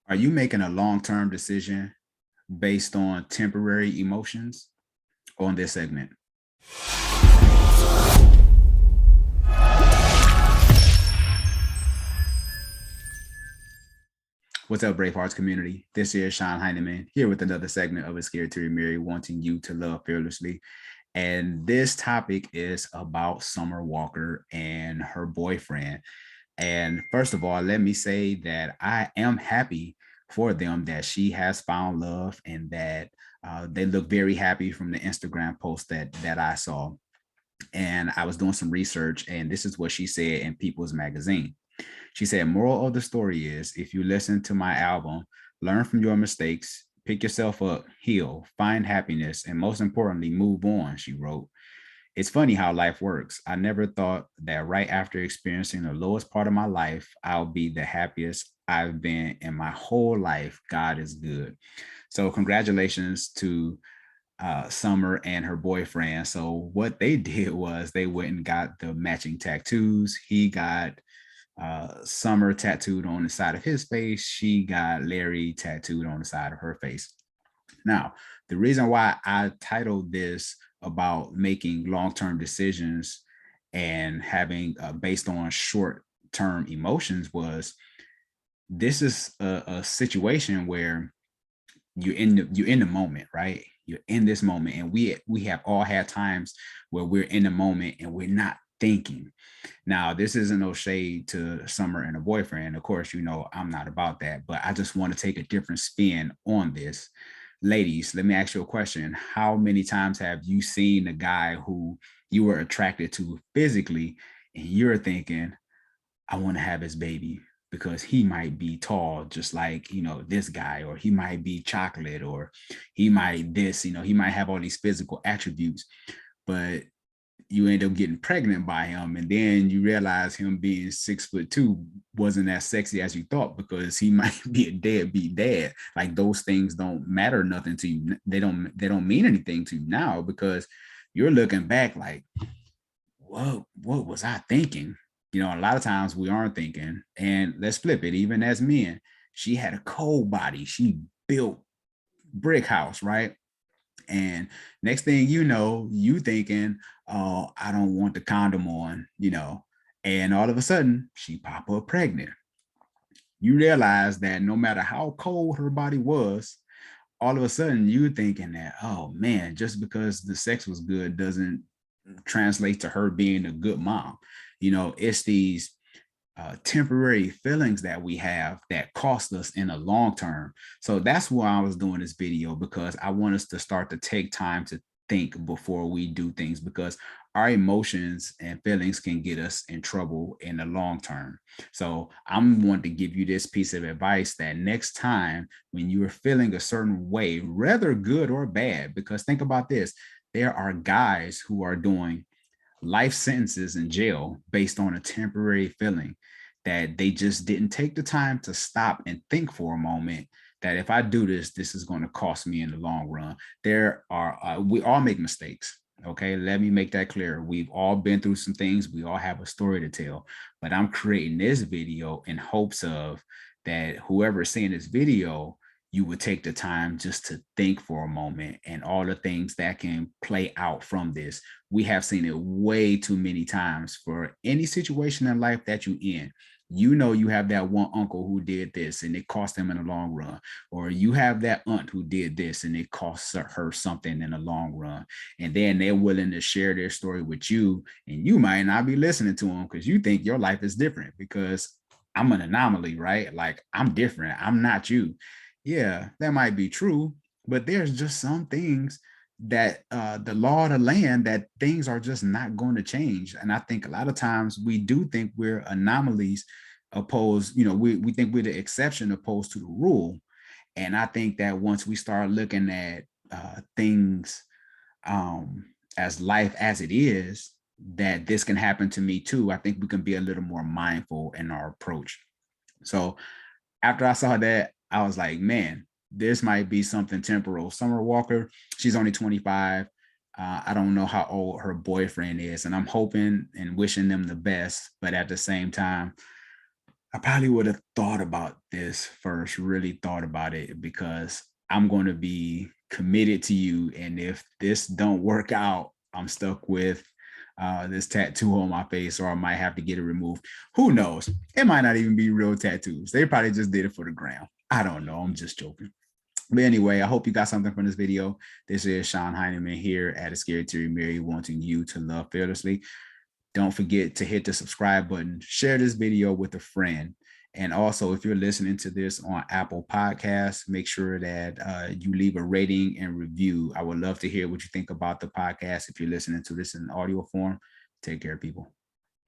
Are you making a long-term decision based on temporary emotions on this segment? What's up, Brave Hearts community? This is Sean Heineman here with another segment of A Scared to Remarry, wanting you to love fearlessly. And this topic is about Summer Walker and her boyfriend. And first of all, let me say that I am happy for them that she has found love and that they look very happy from the Instagram post that I saw. And I was doing some research, and this is what she said in People's Magazine. She said, moral of the story is if you listen to my album, learn from your mistakes, pick yourself up, heal, find happiness, and most importantly, move on, she wrote. It's funny how life works. I never thought that right after experiencing the lowest part of my life, I'll be the happiest I've been in my whole life. God is good. So, congratulations to Summer and her boyfriend. So, what they did was they went and got the matching tattoos. He got Summer tattooed on the side of his face. She got Larry tattooed on the side of her face. Now, the reason why I titled this about making long-term decisions and having based on short-term emotions was this is a situation where you're in the moment, right? You're in this moment, and we have all had times where we're in the moment and we're not thinking. Now, this isn't no shade to Summer and her boyfriend. Of course, I'm not about that, but I just want to take a different spin on this. Ladies, let me ask you a question. How many times have you seen a guy who you were attracted to physically and you're thinking, I want to have his baby because he might be tall, just like, this guy, or he might be chocolate, or he might this, he might have all these physical attributes, but you end up getting pregnant by him, and then you realize him being 6'2" wasn't as sexy as you thought because he might be a deadbeat dad. Like, those things don't matter nothing to you. They don't mean anything to you now because you're looking back like, what was I thinking? A lot of times we aren't thinking. And let's flip it. Even as men, she had a cold body. She built brick house, right? And next thing you know, you thinking, oh, I don't want the condom on. And all of a sudden she pop up pregnant. You realize that no matter how cold her body was, all of a sudden you thinking that, oh man, just because the sex was good doesn't translate to her being a good mom. It's these temporary feelings that we have that cost us in the long term. So that's why I was doing this video, because I want us to start to take time to think before we do things, because our emotions and feelings can get us in trouble in the long term. So I'm wanting to give you this piece of advice that next time when you are feeling a certain way, whether good or bad, because think about this, there are guys who are doing life sentences in jail based on a temporary feeling that they just didn't take the time to stop and think for a moment that if I do this, this is going to cost me in the long run. We all make mistakes. Okay, let me make that clear. We've all been through some things. We all have a story to tell, but I'm creating this video in hopes of that whoever's seeing this video, you would take the time just to think for a moment and all the things that can play out from this. We have seen it way too many times. For any situation in life that you in, you have that one uncle who did this and it cost them in the long run, or you have that aunt who did this and it costs her something in the long run, and then they're willing to share their story with you, and you might not be listening to them because you think your life is different because I'm an anomaly, right? Like, I'm different, I'm not you. Yeah, that might be true, but there's just some things that the law of the land, that things are just not going to change. And I think a lot of times we do think we're anomalies opposed, we think we're the exception opposed to the rule. And I think that once we start looking at things um, as life as it is, that this can happen to me too. I think we can be a little more mindful in our approach. So after I saw that, I was like, man, this might be something temporal. Summer Walker, she's only 25. I don't know how old her boyfriend is, and I'm hoping and wishing them the best. But at the same time, I probably would have thought about this first, really thought about it, because I'm going to be committed to you. And if this don't work out, I'm stuck with this tattoo on my face, or I might have to get it removed. Who knows? It might not even be real tattoos. They probably just did it for the gram. I don't know. I'm just joking. But anyway, I hope you got something from this video. This is Sean Heineman here at A Scared to Remarry, wanting you to love fearlessly. Don't forget to hit the subscribe button, share this video with a friend. And also, if you're listening to this on Apple Podcasts, make sure that you leave a rating and review. I would love to hear what you think about the podcast if you're listening to this in audio form. Take care, people.